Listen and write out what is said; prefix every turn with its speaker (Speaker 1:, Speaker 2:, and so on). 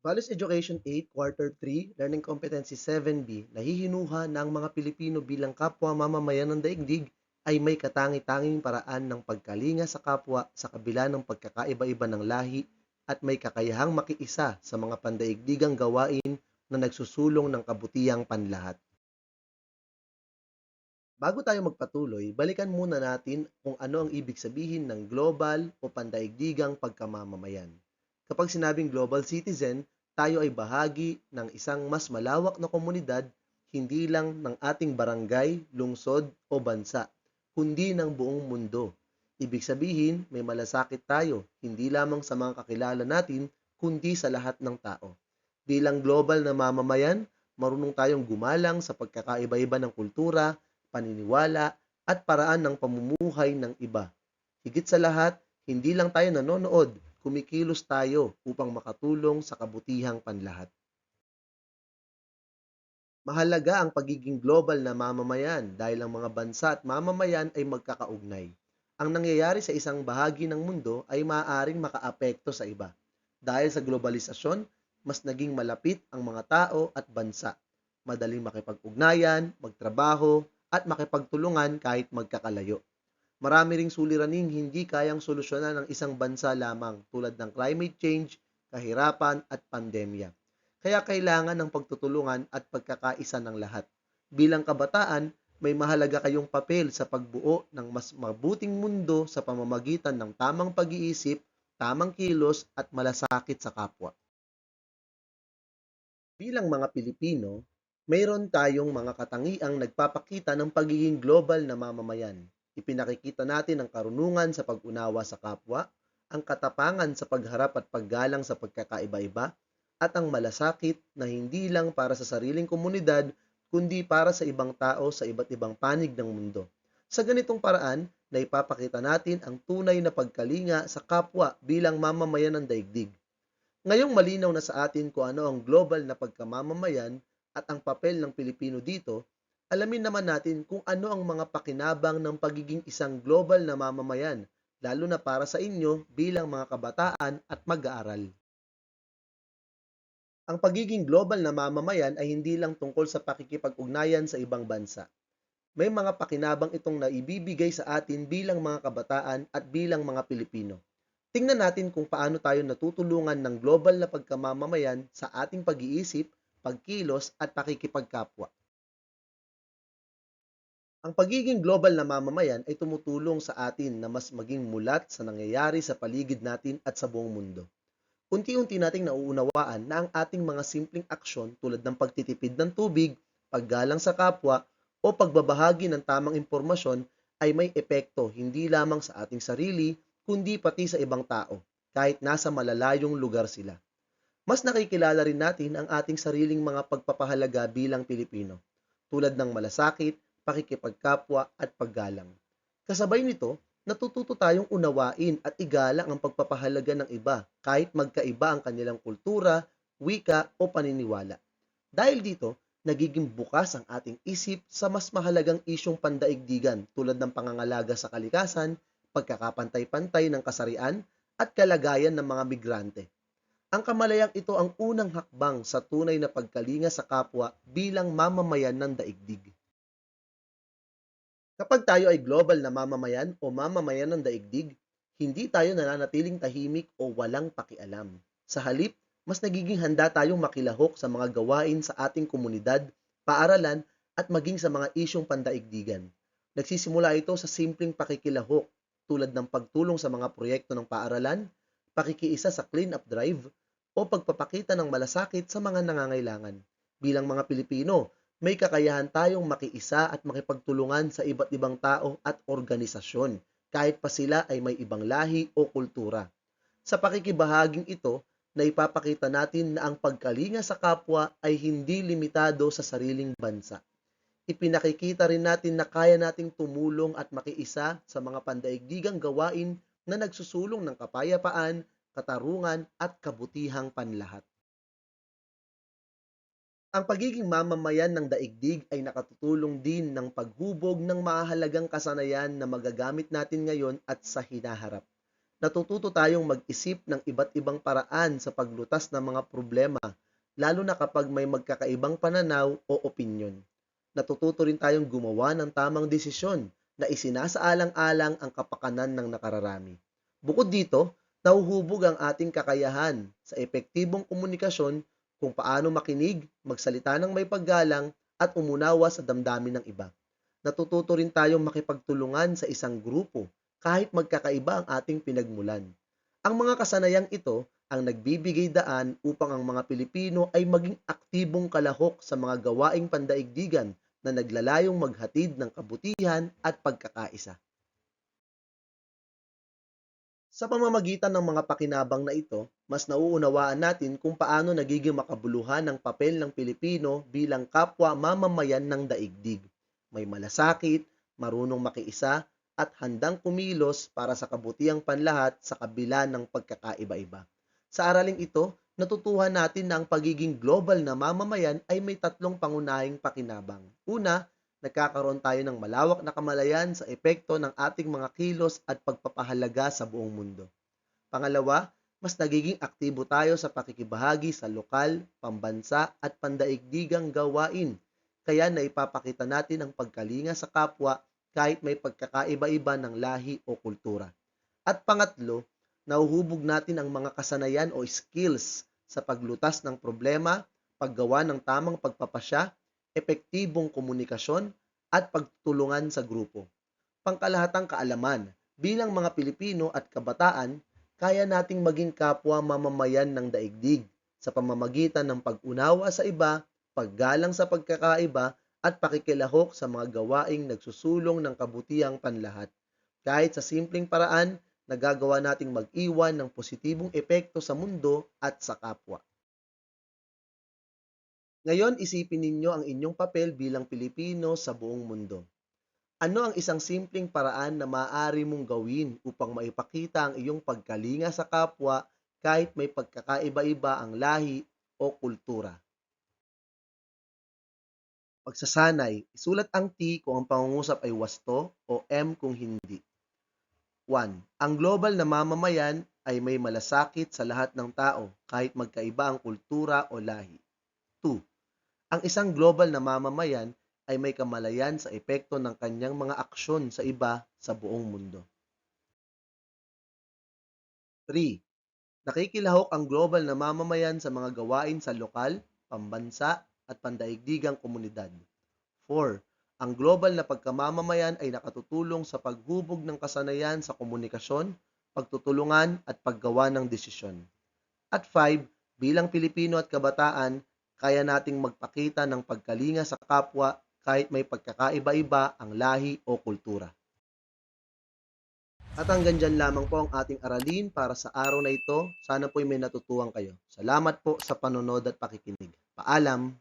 Speaker 1: Values Education 8, Quarter 3, Learning Competency 7B, nahihinuha na ang mga Pilipino bilang kapwa mamamayan ng daigdig ay may katangi-tanging paraan ng pagkalinga sa kapwa sa kabila ng pagkakaiba-iba ng lahi at may kakayahang makiisa sa mga pandaigdigang gawain na nagsusulong ng kabutihang panlahat. Bago tayo magpatuloy, balikan muna natin kung ano ang ibig sabihin ng global o pandaigdigang pagkamamamayan. Kapag sinabing global citizen, tayo ay bahagi ng isang mas malawak na komunidad, hindi lang ng ating barangay, lungsod o bansa, kundi ng buong mundo. Ibig sabihin, may malasakit tayo, hindi lamang sa mga kakilala natin, kundi sa lahat ng tao. Bilang global na mamamayan, marunong tayong gumalang sa pagkakaiba-iba ng kultura, paniniwala, at paraan ng pamumuhay ng iba. Higit sa lahat, hindi lang tayo nanonood, kumikilos tayo upang makatulong sa kabutihang panlahat. Mahalaga ang pagiging global na mamamayan dahil ang mga bansa at mamamayan ay magkakaugnay. Ang nangyayari sa isang bahagi ng mundo ay maaaring makaapekto sa iba. Dahil sa globalisasyon, mas naging malapit ang mga tao at bansa. Madaling makipag-ugnayan, magtrabaho, at makipagtulungan kahit magkakalayo. Marami ring suliraning hindi kayang solusyonan ng isang bansa lamang tulad ng climate change, kahirapan at pandemya. Kaya kailangan ng pagtutulungan at pagkakaisa ng lahat. Bilang kabataan, may mahalaga kayong papel sa pagbuo ng mas mabuting mundo sa pamamagitan ng tamang pag-iisip, tamang kilos at malasakit sa kapwa. Bilang mga Pilipino, mayroon tayong mga katangiang nagpapakita ng pagiging global na mamamayan. Ipinakikita natin ang karunungan sa pag-unawa sa kapwa, ang katapangan sa pagharap at paggalang sa pagkakaiba-iba, at ang malasakit na hindi lang para sa sariling komunidad, kundi para sa ibang tao sa iba't ibang panig ng mundo. Sa ganitong paraan, naipapakita natin ang tunay na pagkalinga sa kapwa bilang mamamayan ng daigdig. Ngayong malinaw na sa atin kung ano ang global na pagkamamamayan at ang papel ng Pilipino dito, alamin naman natin kung ano ang mga pakinabang ng pagiging isang global na mamamayan, lalo na para sa inyo bilang mga kabataan at mag-aaral. Ang pagiging global na mamamayan ay hindi lang tungkol sa pakikipag-ugnayan sa ibang bansa. May mga pakinabang itong naibibigay sa atin bilang mga kabataan at bilang mga Pilipino. Tingnan natin kung paano tayo natutulungan ng global na pagkamamamayan sa ating pag-iisip, pagkilos at pakikipagkapwa. Ang pagiging global na mamamayan ay tumutulong sa atin na mas maging mulat sa nangyayari sa paligid natin at sa buong mundo. Unti-unti nating nauunawaan na ang ating mga simpleng aksyon tulad ng pagtitipid ng tubig, paggalang sa kapwa, o pagbabahagi ng tamang impormasyon ay may epekto hindi lamang sa ating sarili, kundi pati sa ibang tao, kahit nasa malalayong lugar sila. Mas nakikilala rin natin ang ating sariling mga pagpapahalaga bilang Pilipino, tulad ng malasakit, pakikipagkapwa at paggalang. Kasabay nito, natututo tayong unawain at igalang ang pagpapahalaga ng iba kahit magkaiba ang kanilang kultura, wika o paniniwala. Dahil dito, nagiging bukas ang ating isip sa mas mahalagang isyong pandaigdigan tulad ng pangangalaga sa kalikasan, pagkakapantay-pantay ng kasarian, at kalagayan ng mga migrante. Ang kamalayang ito ang unang hakbang sa tunay na pagkalinga sa kapwa bilang mamamayan ng daigdig. Kapag tayo ay global na mamamayan o mamamayan ng daigdig, hindi tayo nananatiling tahimik o walang pakialam. Sa halip, mas nagiging handa tayong makilahok sa mga gawain sa ating komunidad, paaralan, at maging sa mga isyong pandaigdigan. Nagsisimula ito sa simpleng pakikilahok tulad ng pagtulong sa mga proyekto ng paaralan, pakikiisa sa clean-up drive, o pagpapakita ng malasakit sa mga nangangailangan. Bilang mga Pilipino, may kakayahan tayong makiisa at makipagtulungan sa iba't ibang tao at organisasyon, kahit pa sila ay may ibang lahi o kultura. Sa pakikibahaging ito, naipapakita natin na ang pagkalinga sa kapwa ay hindi limitado sa sariling bansa. Ipinakikita rin natin na kaya nating tumulong at makiisa sa mga pandaigdigang gawain na nagsusulong ng kapayapaan, katarungan at kabutihang panlahat. Ang pagiging mamamayan ng daigdig ay nakatutulong din ng paghubog ng mahalagang kasanayan na magagamit natin ngayon at sa hinaharap. Natututo tayong mag-isip ng iba't ibang paraan sa paglutas ng mga problema, lalo na kapag may magkakaibang pananaw o opinyon. Natututo rin tayong gumawa ng tamang desisyon na isinasaalang-alang ang kapakanan ng nakararami. Bukod dito, nahuhubog ang ating kakayahan sa epektibong komunikasyon kung paano makinig, magsalita ng may paggalang at umunawa sa damdamin ng iba. Natututo rin tayong makipagtulungan sa isang grupo kahit magkakaiba ang ating pinagmulan. Ang mga kasanayang ito ang nagbibigay daan upang ang mga Pilipino ay maging aktibong kalahok sa mga gawaing pandaigdigan na naglalayong maghatid ng kabutihan at pagkakaisa. Sa pamamagitan ng mga pakinabang na ito, mas nauunawaan natin kung paano nagiging makabuluhan ang papel ng Pilipino bilang kapwa mamamayan ng daigdig. May malasakit, marunong makiisa, at handang kumilos para sa kabutihang panlahat sa kabila ng pagkakaiba-iba. Sa araling ito, natutuhan natin na ang pagiging global na mamamayan ay may tatlong pangunahing pakinabang. Una, nagkakaroon tayo ng malawak na kamalayan sa epekto ng ating mga kilos at pagpapahalaga sa buong mundo. Pangalawa, mas nagiging aktibo tayo sa pakikibahagi sa lokal, pambansa at pandaigdigang gawain. Kaya naipapakita natin ang pagkalinga sa kapwa kahit may pagkakaiba-iba ng lahi o kultura. At pangatlo, nauhubog natin ang mga kasanayan o skills sa paglutas ng problema, paggawa ng tamang pagpapasya, epektibong komunikasyon, at pagtulungan sa grupo. Pangkalahatang kaalaman, bilang mga Pilipino at kabataan, kaya nating maging kapwa mamamayan ng daigdig sa pamamagitan ng pag-unawa sa iba, paggalang sa pagkakaiba, at pakikilahok sa mga gawaing nagsusulong ng kabutihang panlahat. Kahit sa simpleng paraan, nagagawa nating mag-iwan ng positibong epekto sa mundo at sa kapwa. Ngayon, isipin ninyo ang inyong papel bilang Pilipino sa buong mundo. Ano ang isang simpleng paraan na maaari mong gawin upang maipakita ang iyong pagkalinga sa kapwa kahit may pagkakaiba-iba ang lahi o kultura? Pagsasanay, isulat ang T kung ang pangungusap ay wasto o M kung hindi. 1. Ang global na mamamayan ay may malasakit sa lahat ng tao kahit magkaiba ang kultura o lahi. 2. Ang isang global na mamamayan ay may kamalayan sa epekto ng kanyang mga aksyon sa iba sa buong mundo. 3. Nakikilahok ang global na mamamayan sa mga gawain sa lokal, pambansa, at pandaigdigang komunidad. 4. Ang global na pagkamamamayan ay nakatutulong sa paghubog ng kasanayan sa komunikasyon, pagtutulungan at paggawa ng desisyon. At 5. Bilang Pilipino at kabataan, kaya nating magpakita ng pagkalinga sa kapwa kahit may pagkakaiba-iba ang lahi o kultura. At hanggang dyan lamang po ang ating aralin para sa araw na ito. Sana po'y may natutuhan kayo. Salamat po sa panonood at pakikinig. Paalam!